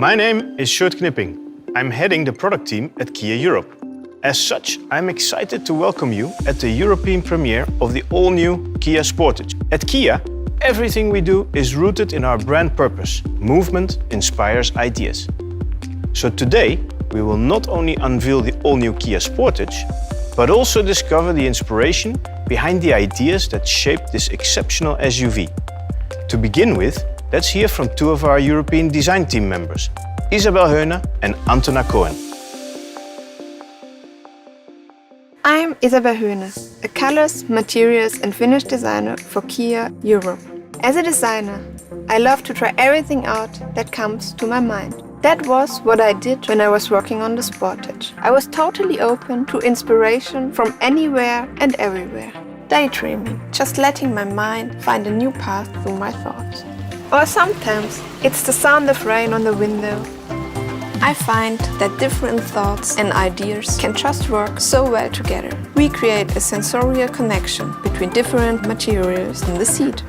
My name is Sjoerd Knipping. I'm heading the product team at Kia Europe. As such, I'm excited to welcome you at the European premiere of the all-new Kia Sportage. At Kia, everything we do is rooted in our brand purpose: movement inspires ideas. So today, we will not only unveil the all-new Kia Sportage, but also discover the inspiration behind the ideas that shaped this exceptional SUV. To begin with, let's hear from two of our European design team members, Isabel Heune and Antona Cohen. I'm Isabel Heune, a colors, materials and finish designer for Kia Europe. As a designer, I love to try everything out that comes to my mind. That was what I did when I was working on the Sportage. I was totally open to inspiration from anywhere and everywhere. Daydreaming, just letting my mind find a new path through my thoughts. Or sometimes it's the sound of rain on the window. I find that different thoughts and ideas can just work so well together. We create a sensorial connection between different materials in the seat.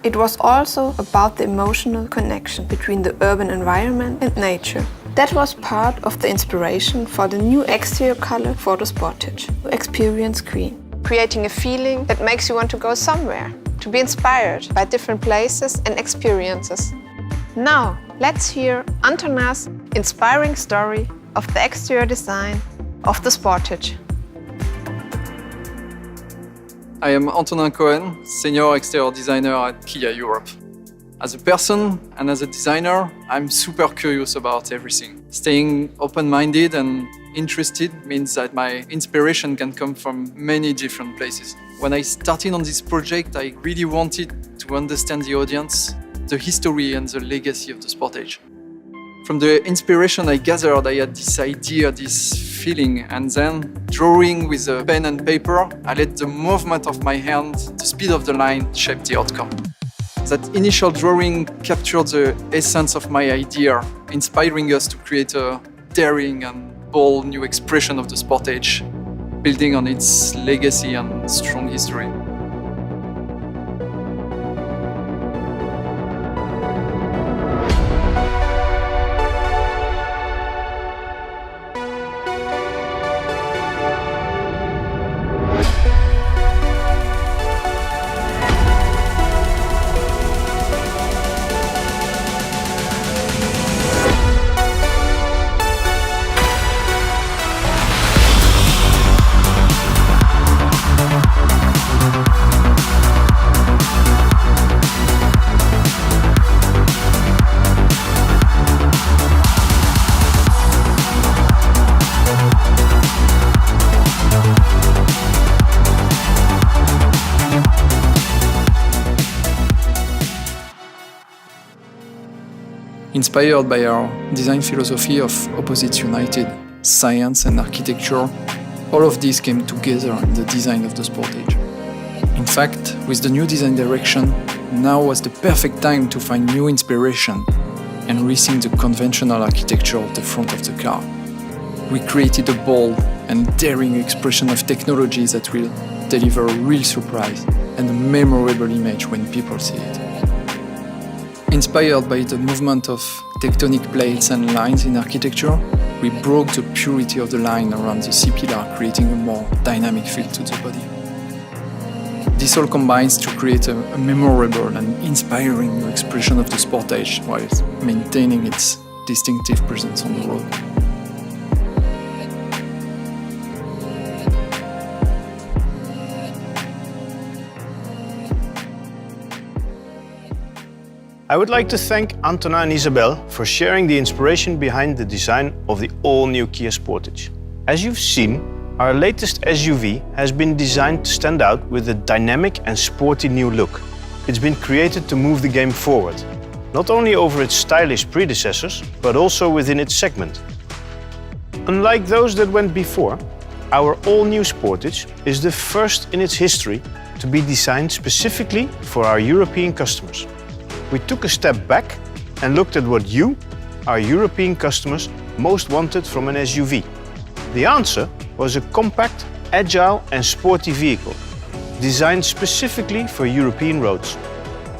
It was also about the emotional connection between the urban environment and nature. That was part of the inspiration for the new exterior color for the Sportage, Experience Green. Creating a feeling that makes you want to go somewhere, to be inspired by different places and experiences. Now, let's hear Antona's inspiring story of the exterior design of the Sportage. I am Antona Cohen, Senior Exterior Designer at Kia Europe. As a person and as a designer, I'm super curious about everything. Staying open-minded and interested means that my inspiration can come from many different places. When I started on this project, I really wanted to understand the audience, the history and the legacy of the Sportage. From the inspiration I gathered, I had this idea, this feeling, and then drawing with a pen and paper, I let the movement of my hand, the speed of the line, shape the outcome. That initial drawing captured the essence of my idea, inspiring us to create a daring and bold new expression of the Sportage, building on its legacy and strong history. Inspired by our design philosophy of opposites united, science and architecture, all of these came together in the design of the Sportage. In fact, with the new design direction, now was the perfect time to find new inspiration and rethink the conventional architecture of the front of the car. We created a bold and daring expression of technology that will deliver a real surprise and a memorable image when people see it. Inspired by the movement of tectonic plates and lines in architecture, we broke the purity of the line around the C-pillar, creating a more dynamic feel to the body. This all combines to create a memorable and inspiring new expression of the Sportage while maintaining its distinctive presence on the road. I would like to thank Antona and Isabel for sharing the inspiration behind the design of the all-new Kia Sportage. As you've seen, our latest SUV has been designed to stand out with a dynamic and sporty new look. It's been created to move the game forward, not only over its stylish predecessors, but also within its segment. Unlike those that went before, our all-new Sportage is the first in its history to be designed specifically for our European customers. We took a step back and looked at what you, our European customers, most wanted from an SUV. The answer was a compact, agile and sporty vehicle, designed specifically for European roads.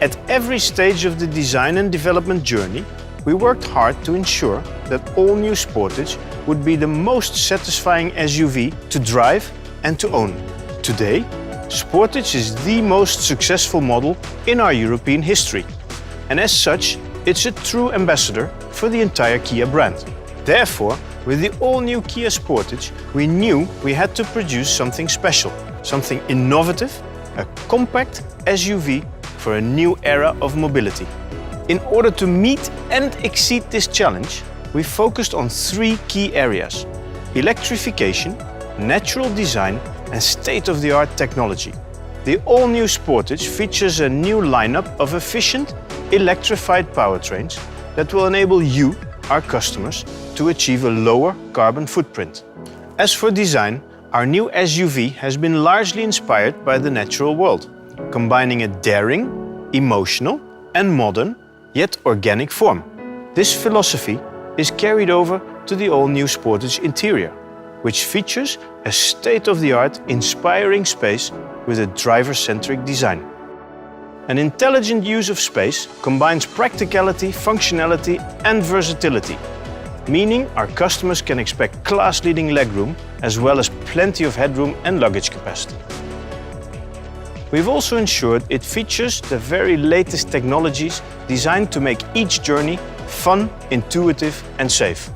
At every stage of the design and development journey, we worked hard to ensure that all new Sportage would be the most satisfying SUV to drive and to own. Today, Sportage is the most successful model in our European history. And as such, it's a true ambassador for the entire Kia brand. Therefore, with the all-new Kia Sportage, we knew we had to produce something special, something innovative, a compact SUV for a new era of mobility. In order to meet and exceed this challenge, we focused on 3 key areas: electrification, natural design, and state-of-the-art technology. The all-new Sportage features a new lineup of efficient, electrified powertrains that will enable you, our customers, to achieve a lower carbon footprint. As for design, our new SUV has been largely inspired by the natural world, combining a daring, emotional, and modern, yet organic form. This philosophy is carried over to the all-new Sportage interior, which features a state-of-the-art, inspiring space with a driver-centric design. An intelligent use of space combines practicality, functionality, and versatility, meaning our customers can expect class-leading legroom as well as plenty of headroom and luggage capacity. We've also ensured it features the very latest technologies designed to make each journey fun, intuitive, and safe.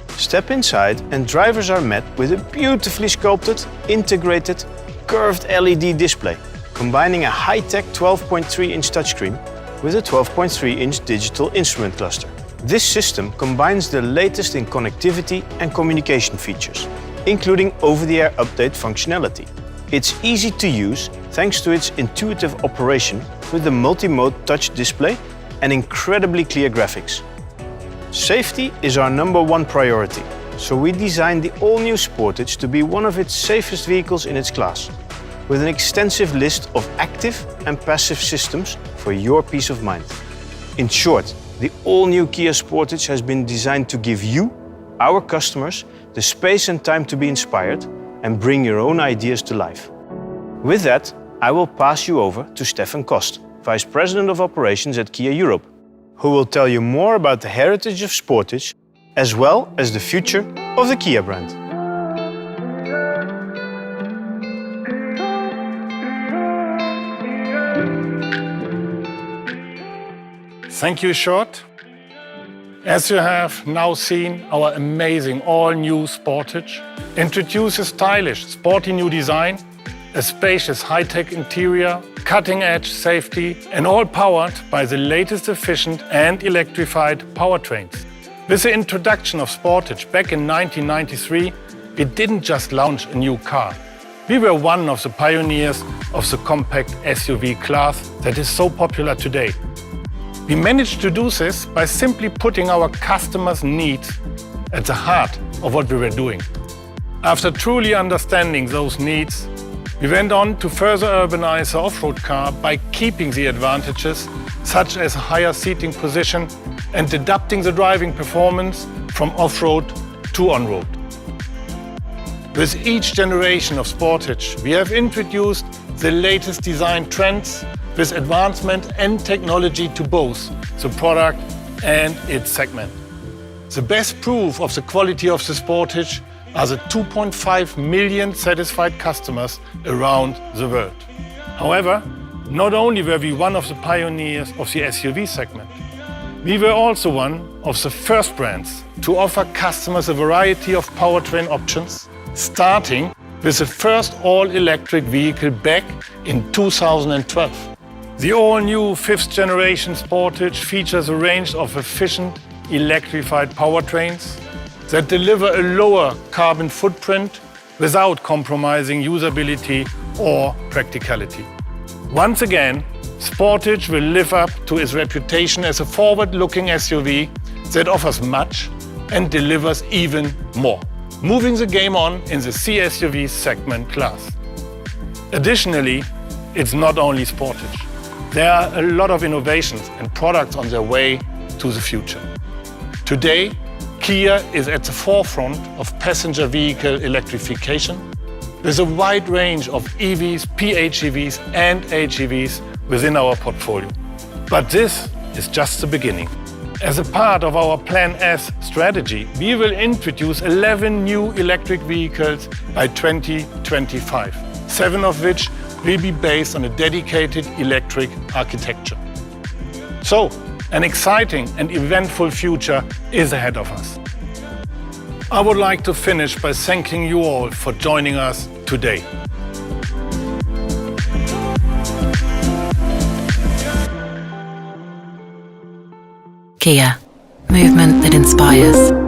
Step inside and drivers are met with a beautifully sculpted, integrated, curved LED display, combining a high-tech 12.3-inch touchscreen with a 12.3-inch digital instrument cluster. This system combines the latest in connectivity and communication features, including over-the-air update functionality. It's easy to use thanks to its intuitive operation with the multi-mode touch display and incredibly clear graphics. Safety is our #1 priority, so we designed the all-new Sportage to be one of its safest vehicles in its class, with an extensive list of active and passive systems for your peace of mind. In short, the all-new Kia Sportage has been designed to give you, our customers, the space and time to be inspired and bring your own ideas to life. With that, I will pass you over to Stefan Kost, Vice President of Operations at Kia Europe, who will tell you more about the heritage of Sportage as well as the future of the Kia brand. Thank you, Short. As you have now seen, our amazing all-new Sportage introduces stylish, sporty new design, a spacious high-tech interior, cutting-edge safety, and all powered by the latest efficient and electrified powertrains. With the introduction of Sportage back in 1993, we didn't just launch a new car. We were one of the pioneers of the compact SUV class that is so popular today. We managed to do this by simply putting our customers' needs at the heart of what we were doing. After truly understanding those needs, we went on to further urbanize the off-road car by keeping the advantages, such as a higher seating position and adapting the driving performance from off-road to on-road. With each generation of Sportage, we have introduced the latest design trends with advancement and technology to both the product and its segment. The best proof of the quality of the Sportage are the 2.5 million satisfied customers around the world. However, not only were we one of the pioneers of the SUV segment, we were also one of the first brands to offer customers a variety of powertrain options, starting with the first all-electric vehicle back in 2012. The all-new 5th generation Sportage features a range of efficient electrified powertrains that deliver a lower carbon footprint without compromising usability or practicality. Once again, Sportage will live up to its reputation as a forward-looking SUV that offers much and delivers even more, moving the game on in the C-SUV segment class. Additionally, it's not only Sportage. There are a lot of innovations and products on their way to the future. Today, Kia is at the forefront of passenger vehicle electrification with a wide range of EVs, PHEVs and HEVs within our portfolio. But this is just the beginning. As a part of our Plan S strategy, we will introduce 11 new electric vehicles by 2025, 7 of which will be based on a dedicated electric architecture. So, an exciting and eventful future is ahead of us. I would like to finish by thanking you all for joining us today. Kia, movement that inspires.